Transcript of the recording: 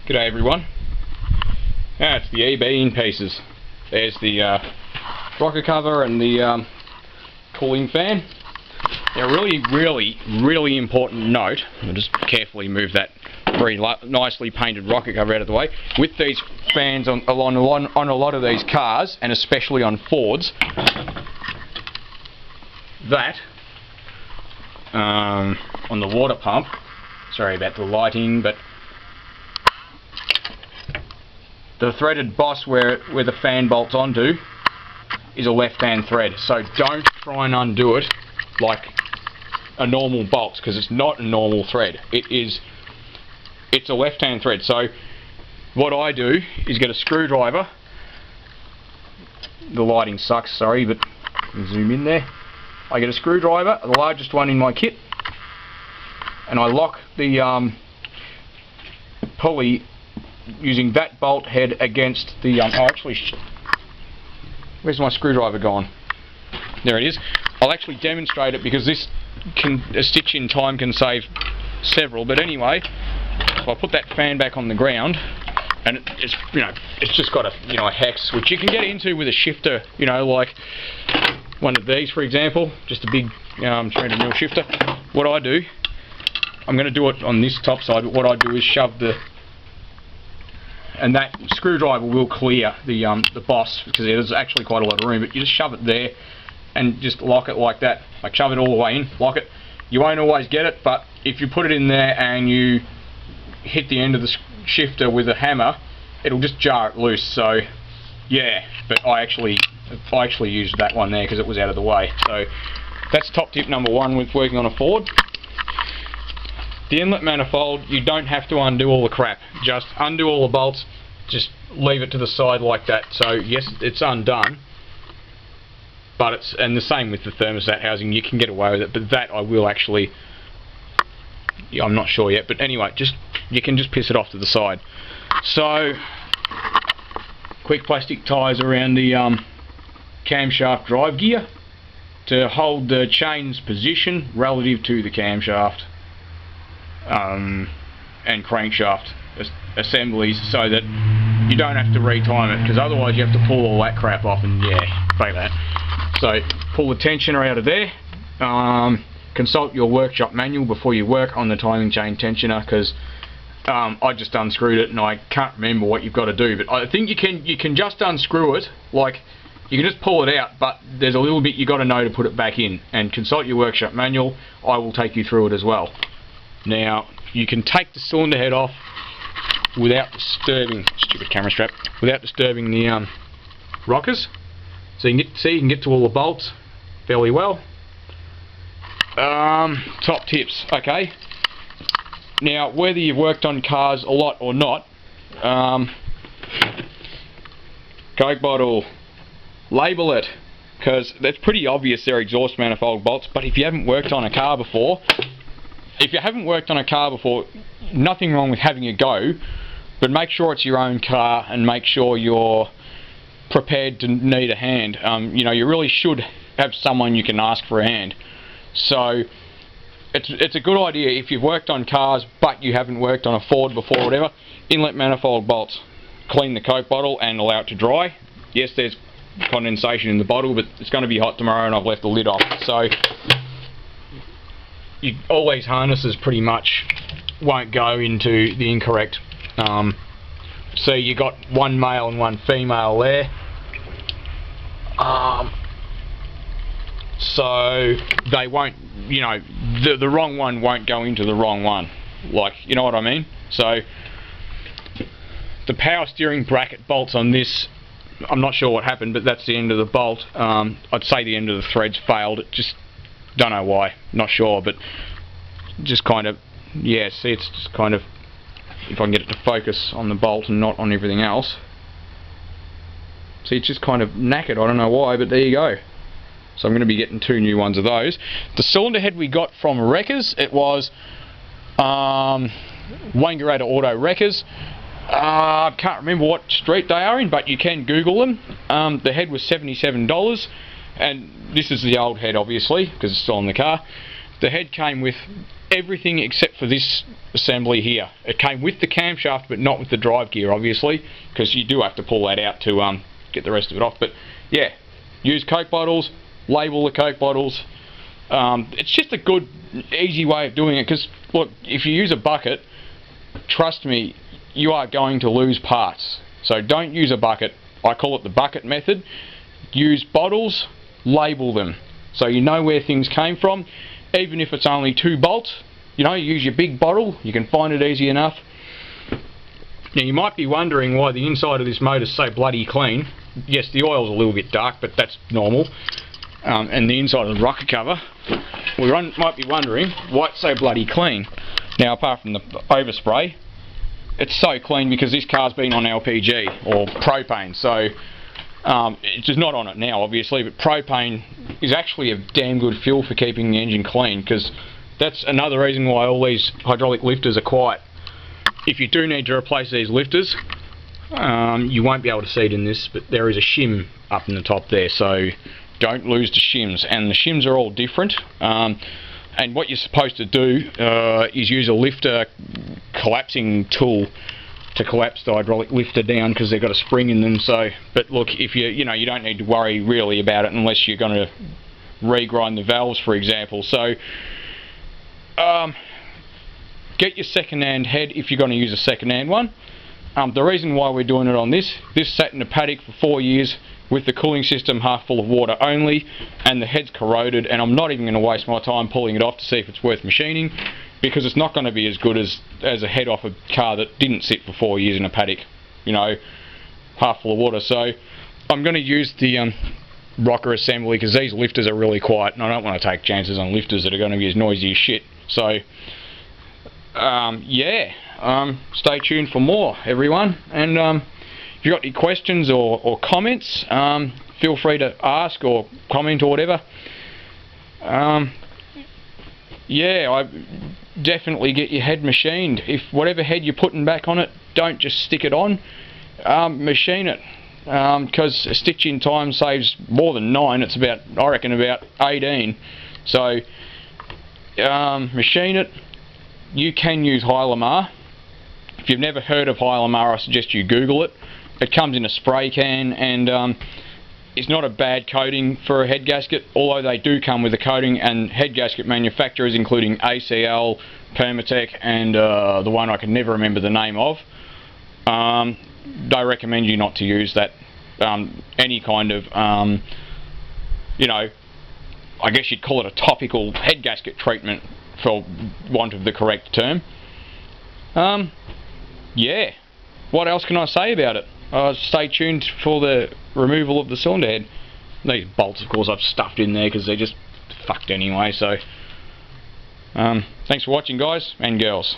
G'day everyone. That's the EB in pieces. There's the rocker cover and the cooling fan. Now really important note, I'll just carefully move that very nicely painted rocker cover out of the way. With these fans on a lot of these cars, and especially on Fords, that on the water pump, sorry about the lighting, but the threaded boss where the fan bolts onto is a left-hand thread, so don't try and undo it like a normal bolt, because it's not a normal thread. It's a left-hand thread. So what I do is get a screwdriver. The lighting sucks, sorry, but zoom in there. I get a screwdriver, the largest one in my kit, and I lock the pulley using that bolt head against the where's my screwdriver gone? There it is. I'll actually demonstrate it because this a stitch in time can save several. But anyway, if I put that fan back on the ground, and it's just got a hex which you can get into with a shifter, like one of these for example, just a big 300mm shifter. What I do, I'm going to do it on this top side, but what I do is shove and that screwdriver will clear the boss, because there's actually quite a lot of room, but you just shove it there and just lock it like that. Like shove it all the way in, lock it. You won't always get it, but if you put it in there and you hit the end of the shifter with a hammer, it'll just jar it loose. So yeah, but I actually used that one there because it was out of the way. So that's top tip number one with working on a Ford. The inlet manifold, you don't have to undo all the crap. Just undo all the bolts, just leave it to the side like that. So yes, it's undone, but and the same with the thermostat housing, you can get away with it, but that I will actually, I'm not sure yet, but anyway, you can just piss it off to the side. So quick plastic ties around the camshaft drive gear to hold the chain's position relative to the camshaft and crankshaft assemblies, so that you don't have to retime it, because otherwise you have to pull all that crap off, and yeah, fake that. So pull the tensioner out of there. Consult your workshop manual before you work on the timing chain tensioner, because I just unscrewed it and I can't remember what you've got to do, but I think you can just unscrew it, like you can just pull it out, but there's a little bit you got to know to put it back in, and consult your workshop manual. I will take you through it as well. Now you can take the cylinder head off without disturbing, stupid camera strap, without disturbing the rockers, so you can get to all the bolts fairly well. Top tips, okay. Now whether you've worked on cars a lot or not, Coke bottle, label it, because that's pretty obvious they're exhaust manifold bolts. But if you haven't worked on a car before, nothing wrong with having a go, but make sure it's your own car and make sure you're prepared to need a hand. You really should have someone you can ask for a hand. So it's a good idea if you've worked on cars but you haven't worked on a Ford before or whatever. Inlet manifold bolts, clean the Coke bottle and allow it to dry. Yes, there's condensation in the bottle, but it's going to be hot tomorrow and I've left the lid off. So all these harnesses pretty much won't go into the incorrect. So you got one male and one female there. So they won't, the wrong one won't go into the wrong one. Like, you know what I mean? So the power steering bracket bolts on this, I'm not sure what happened, but that's the end of the bolt. I'd say the end of the threads failed. It just, don't know why, not sure, but just kind of, yeah, see, it's just kind of, if I can get it to focus on the bolt and not on everything else. See, it's just kind of knackered, I don't know why, but there you go. So I'm going to be getting 2 new ones of those. The cylinder head we got from Wreckers, it was Wangaratta Auto Wreckers. I can't remember what street they are in, but you can Google them. The head was $77, and this is the old head obviously, because it's still in the car. the head came with everything except for this assembly here. It came with the camshaft but not with the drive gear, obviously, because you do have to pull that out to get the rest of it off. But yeah, use Coke bottles, label the Coke bottles. It's just a good, easy way of doing it, because look, if you use a bucket, trust me, you are going to lose parts. So don't use a bucket. I call it the bucket method. Use bottles, label them, so you know where things came from. Even if it's only 2 bolts, you know, use your big bottle, you can find it easy enough. Now you might be wondering why the inside of this motor is so bloody clean. Yes, the oil's a little bit dark, but that's normal. And the inside of the rocker cover, we might be wondering why it's so bloody clean. Now, apart from the overspray, it's so clean because this car's been on LPG or propane, so it's just not on it now, obviously, but propane is actually a damn good fuel for keeping the engine clean, because that's another reason why all these hydraulic lifters are quiet. If you do need to replace these lifters, you won't be able to see it in this, but there is a shim up in the top there, so don't lose the shims. And the shims are all different, and what you're supposed to do is use a lifter collapsing tool to collapse the hydraulic lifter down, because they've got a spring in them. So, but look, if you know, you don't need to worry really about it unless you're going to regrind the valves, for example. So get your second-hand head if you're going to use a second-hand one. The reason why we're doing it on this sat in the paddock for 4 years with the cooling system half full of water only, and the head's corroded, and I'm not even going to waste my time pulling it off to see if it's worth machining, because it's not going to be as good as a head off a car that didn't sit for 4 years in a paddock, you know, half full of water. So I'm going to use the rocker assembly, because these lifters are really quiet, and I don't want to take chances on lifters that are going to be as noisy as shit. So yeah, stay tuned for more, everyone. And if you've got any questions or comments, feel free to ask or comment or whatever. Yeah, I definitely get your head machined. If whatever head you're putting back on it, don't just stick it on, machine it, because a stitch-in time saves more than 9. It's about, I reckon, about 18. So machine it. You can use Hylamar. If you've never heard of Hylamar, I suggest you Google it. It comes in a spray can, and it's not a bad coating for a head gasket, although they do come with a coating, and head gasket manufacturers, including ACL, Permatech, and the one I can never remember the name of, they recommend you not to use that. Any kind of, you know, I guess you'd call it a topical head gasket treatment, for want of the correct term. Yeah, what else can I say about it? Stay tuned for the removal of the cylinder head. These bolts, of course, I've stuffed in there because they're just fucked anyway. So thanks for watching, guys and girls.